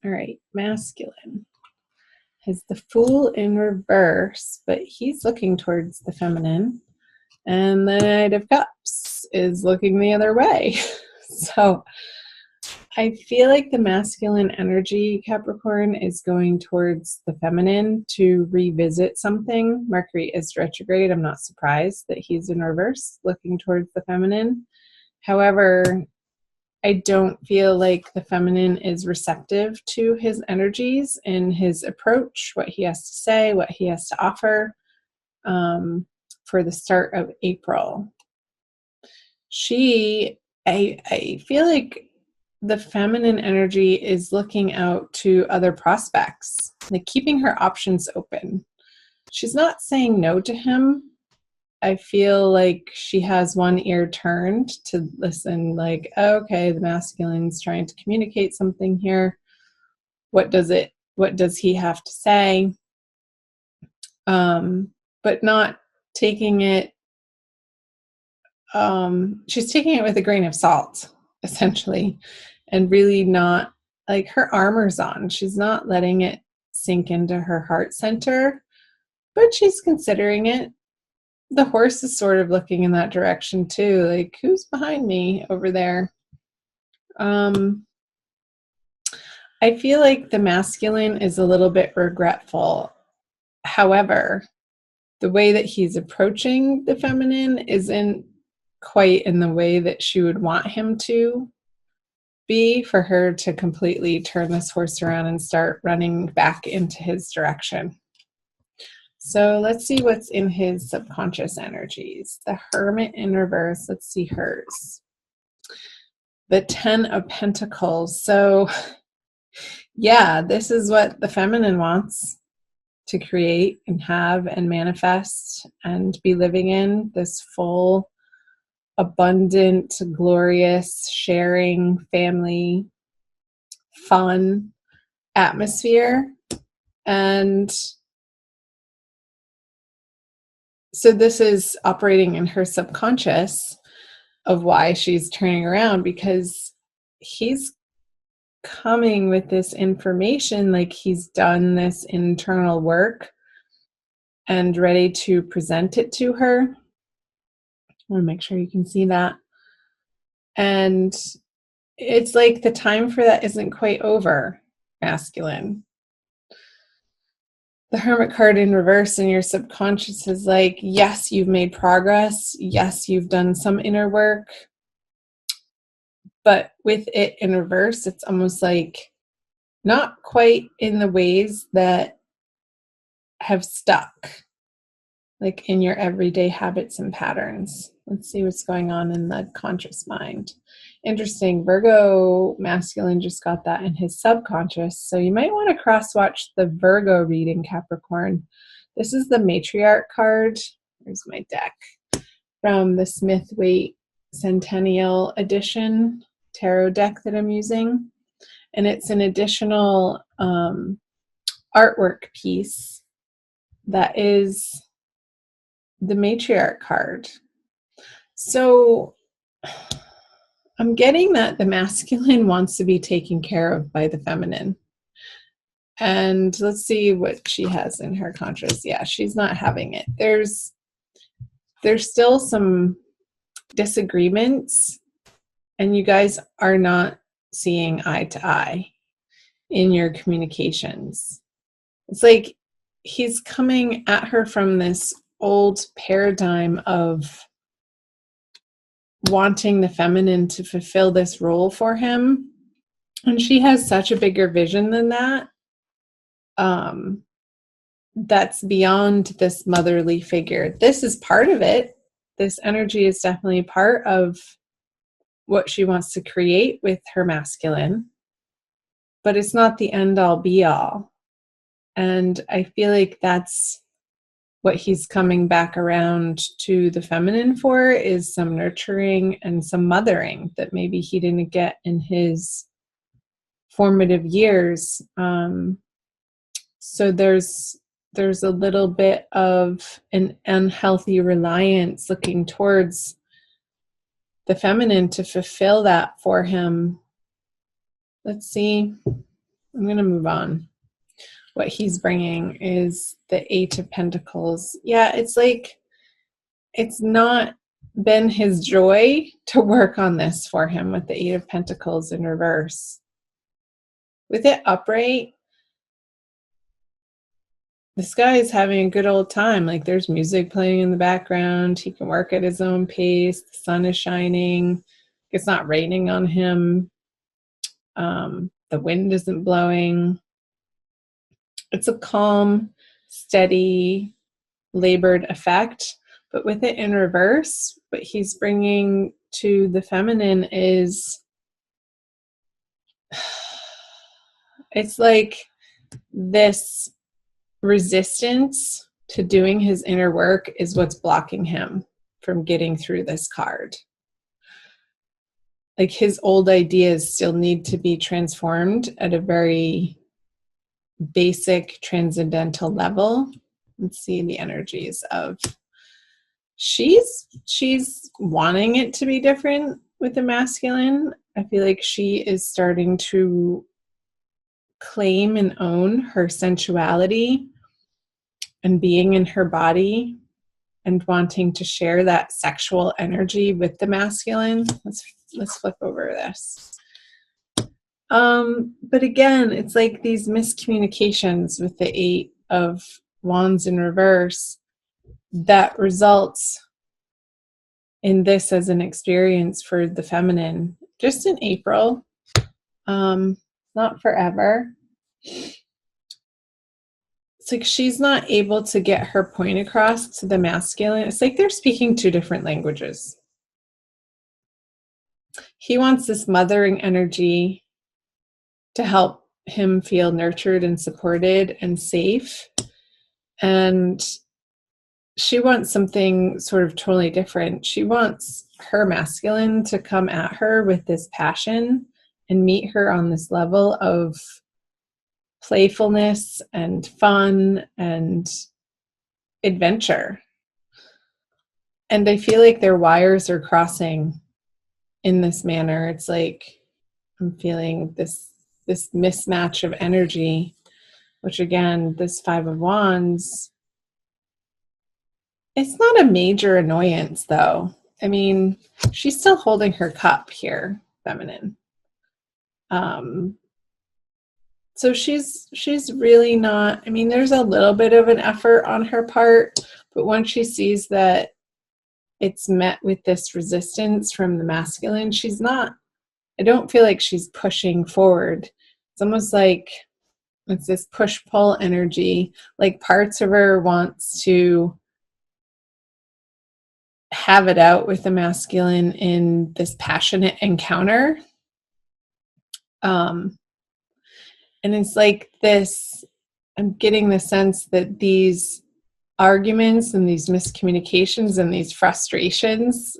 All right, masculine has the Fool in reverse, but he's looking towards the feminine. And the Knight of Cups is looking the other way. So I feel like the masculine energy, Capricorn, is going towards the feminine to revisit something. Mercury is retrograde. I'm not surprised that he's in reverse, looking towards the feminine. However, I don't feel like the feminine is receptive to his energies and his approach, what he has to say, what he has to offer for the start of April. I feel like the feminine energy is looking out to other prospects, like keeping her options open. She's not saying no to him. I feel like she has one ear turned to listen, like, okay, the masculine's trying to communicate something here. What does he have to say? But not taking it, she's taking it with a grain of salt, essentially, and really not, like, her armor's on. She's not letting it sink into her heart center, but she's considering it. The horse is sort of looking in that direction too, like, who's behind me over there? I feel like the masculine is a little bit regretful. However, the way that he's approaching the feminine isn't quite in the way that she would want him to be, for her to completely turn this horse around and start running back into his direction. So let's see what's in his subconscious energies. The Hermit in reverse. Let's see hers. The 10 of Pentacles. So yeah, this is what the feminine wants to create and have and manifest and be living in, this full, abundant, glorious, sharing, family, fun atmosphere. And so this is operating in her subconscious of why she's turning around, because he's coming with this information, like he's done this internal work and ready to present it to her. I want to make sure you can see that. And it's like the time for that isn't quite over, masculine. The Hermit card in reverse in your subconscious is like, yes, you've made progress. Yes, you've done some inner work. But with it in reverse, it's almost like not quite in the ways that have stuck, like in your everyday habits and patterns. Let's see what's going on in the conscious mind. Interesting. Virgo masculine just got that in his subconscious. So you might want to cross-watch the Virgo reading, Capricorn. This is the Matriarch card. Here's my deck from the Smith-Waite Centennial Edition tarot deck that I'm using. And it's an additional artwork piece that is the Matriarch card. So I'm getting that the masculine wants to be taken care of by the feminine. And let's see what she has in her conscious. Yeah, she's not having it. There's still some disagreements, and you guys are not seeing eye to eye in your communications. It's like he's coming at her from this old paradigm of wanting the feminine to fulfill this role for him. And she has such a bigger vision than that. That's beyond this motherly figure. This is part of it. This energy is definitely part of what she wants to create with her masculine, but it's not the end all be all. And I feel like that's what he's coming back around to the feminine for, is some nurturing and some mothering that maybe he didn't get in his formative years. So there's a little bit of an unhealthy reliance looking towards the feminine to fulfill that for him. Let's see I'm going to move on. What he's bringing is the Eight of Pentacles. Yeah, it's like it's not been his joy to work on this for him with the Eight of Pentacles in reverse. With it upright, this guy is having a good old time. Like there's music playing in the background. He can work at his own pace. The sun is shining. It's not raining on him. The wind isn't blowing. It's a calm, steady, labored effect. But with it in reverse, what he's bringing to the feminine is, it's like this resistance to doing his inner work is what's blocking him from getting through this card. Like his old ideas still need to be transformed at a very basic transcendental level. Let's see the energies of she's wanting it to be different with the masculine. I feel like she is starting to claim and own her sensuality and being in her body and wanting to share that sexual energy with the masculine. Let's flip over this. But again, it's like these miscommunications with the Eight of Wands in reverse that results in this as an experience for the feminine just in April, not forever. It's like she's not able to get her point across to the masculine. It's like they're speaking two different languages. He wants this mothering energy to help him feel nurtured and supported and safe. And she wants something sort of totally different. She wants her masculine to come at her with this passion and meet her on this level of playfulness and fun and adventure. And I feel like their wires are crossing in this manner. It's like I'm feeling this mismatch of energy, which again, this Five of Wands, it's not a major annoyance though. I mean, she's still holding her cup here, feminine. So she's really not, I mean, there's a little bit of an effort on her part, but once she sees that it's met with this resistance from the masculine, she's not, I don't feel like she's pushing forward. It's almost like it's this push-pull energy, like parts of her wants to have it out with the masculine in this passionate encounter. And it's like this, I'm getting the sense that these arguments and these miscommunications and these frustrations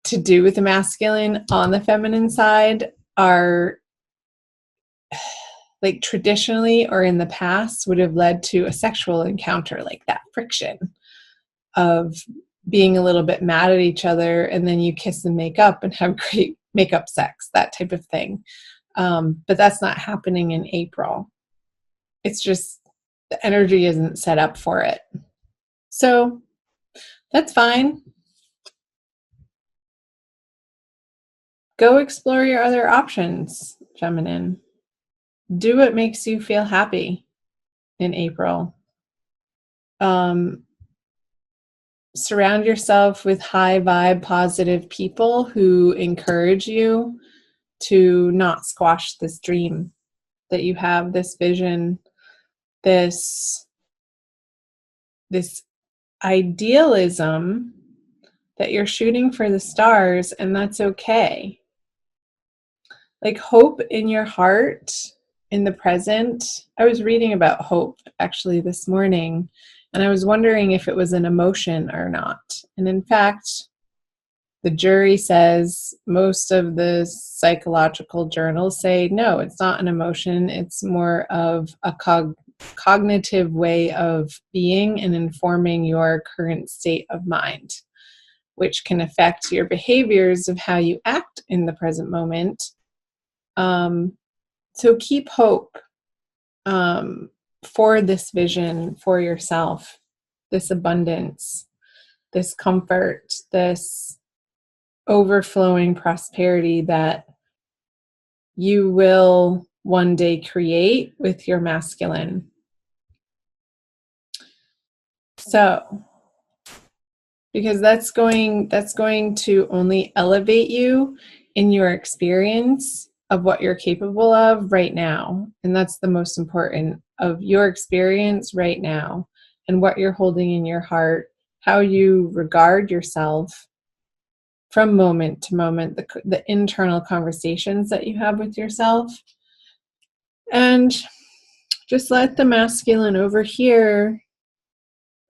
to do with the masculine on the feminine side are like traditionally or in the past would have led to a sexual encounter, like that friction of being a little bit mad at each other and then you kiss and make up and have great makeup sex, that type of thing. But that's not happening in April. It's just the energy isn't set up for it. So that's fine. Go explore your other options, feminine. Do what makes you feel happy in April. Surround yourself with high vibe, positive people who encourage you to not squash this dream that you have, this vision, this idealism that you're shooting for the stars, and that's okay. Like hope in your heart, in the present. I was reading about hope actually this morning, and I was wondering if it was an emotion or not. And in fact, the jury says, most of the psychological journals say, no, it's not an emotion. It's more of a cognitive way of being and informing your current state of mind, which can affect your behaviors of how you act in the present moment. So keep hope for this vision for yourself, this abundance, this comfort, this overflowing prosperity that you will one day create with your masculine. So, because that's going to only elevate you in your experience of what you're capable of right now. And that's the most important, of your experience right now and what you're holding in your heart, how you regard yourself from moment to moment, the internal conversations that you have with yourself. And just let the masculine over here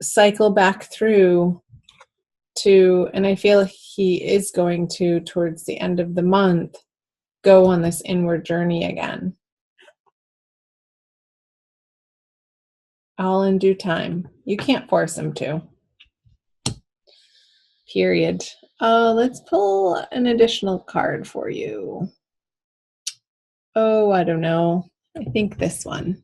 cycle back through to, and I feel he is going to, towards the end of the month, go on this inward journey again. All in due time. You can't force him to. Period. Let's pull an additional card for you. Oh, I don't know. I think this one.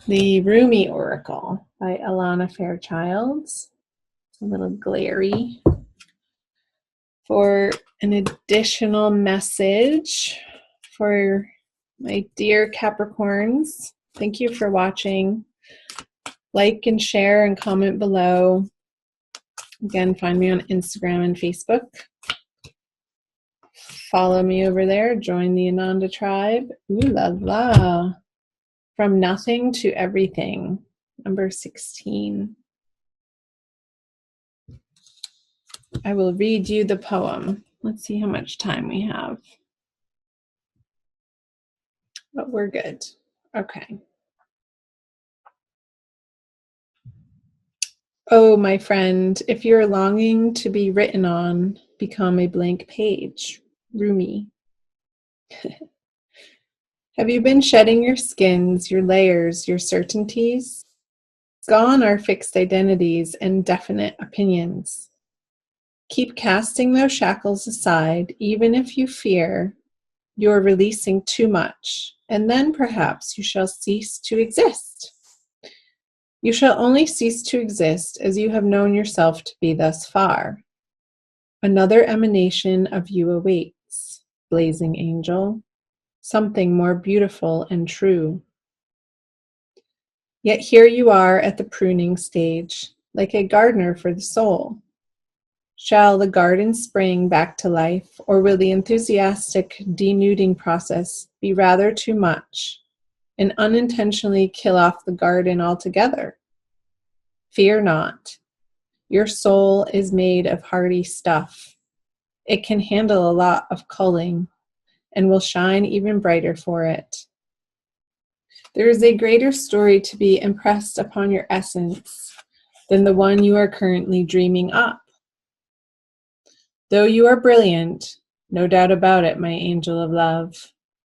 The Rumi Oracle by Alana Fairchild. It's a little glary. For an additional message for my dear Capricorns, thank you for watching. Like and share and comment below. Again, find me on Instagram and Facebook. Follow me over there. Join the Ananda tribe. Ooh la la. From nothing to everything. Number 16. I will read you the poem. Let's see how much time we have. But we're good. Okay. Oh, my friend, if you're longing to be written on, become a blank page. Rumi. Have you been shedding your skins, your layers, your certainties? Gone are fixed identities and definite opinions. Keep casting those shackles aside, even if you fear you're releasing too much, and then perhaps you shall cease to exist. You shall only cease to exist as you have known yourself to be thus far. Another emanation of you awaits, blazing angel, something more beautiful and true. Yet here you are at the pruning stage, like a gardener for the soul. Shall the garden spring back to life, or will the enthusiastic denuding process be rather too much and unintentionally kill off the garden altogether? Fear not. Your soul is made of hardy stuff. It can handle a lot of culling and will shine even brighter for it. There is a greater story to be impressed upon your essence than the one you are currently dreaming up. Though you are brilliant, no doubt about it, my angel of love,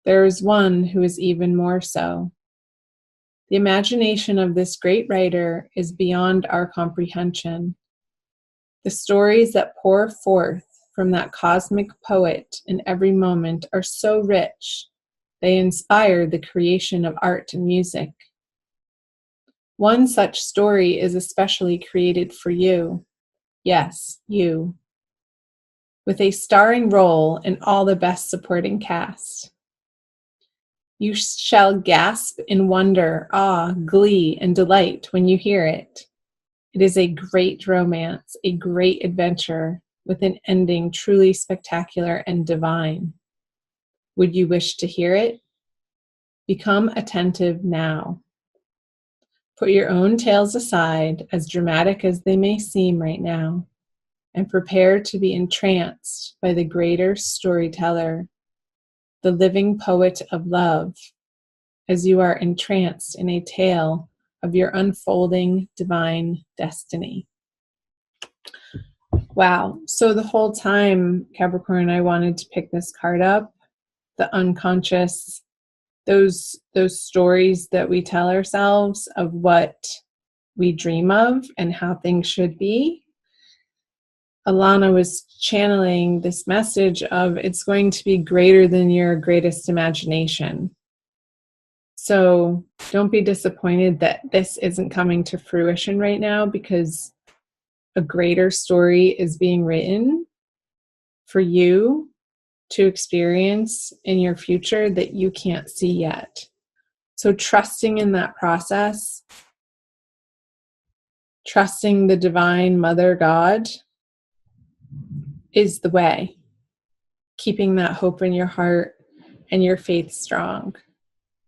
there is one who is even more so. The imagination of this great writer is beyond our comprehension. The stories that pour forth from that cosmic poet in every moment are so rich, they inspire the creation of art and music. One such story is especially created for you. Yes, you. With a starring role in all the best supporting cast. You shall gasp in wonder, awe, glee, and delight when you hear it. It is a great romance, a great adventure, with an ending truly spectacular and divine. Would you wish to hear it? Become attentive now. Put your own tales aside, as dramatic as they may seem right now, and prepare to be entranced by the greater storyteller, the living poet of love, as you are entranced in a tale of your unfolding divine destiny. Wow. So the whole time, Capricorn, I wanted to pick this card up, the unconscious, those stories that we tell ourselves of what we dream of and how things should be. Alana was channeling this message of it's going to be greater than your greatest imagination. So don't be disappointed that this isn't coming to fruition right now, because a greater story is being written for you to experience in your future that you can't see yet. So trusting in that process, trusting the divine Mother God is the way. Keeping that hope in your heart and your faith strong.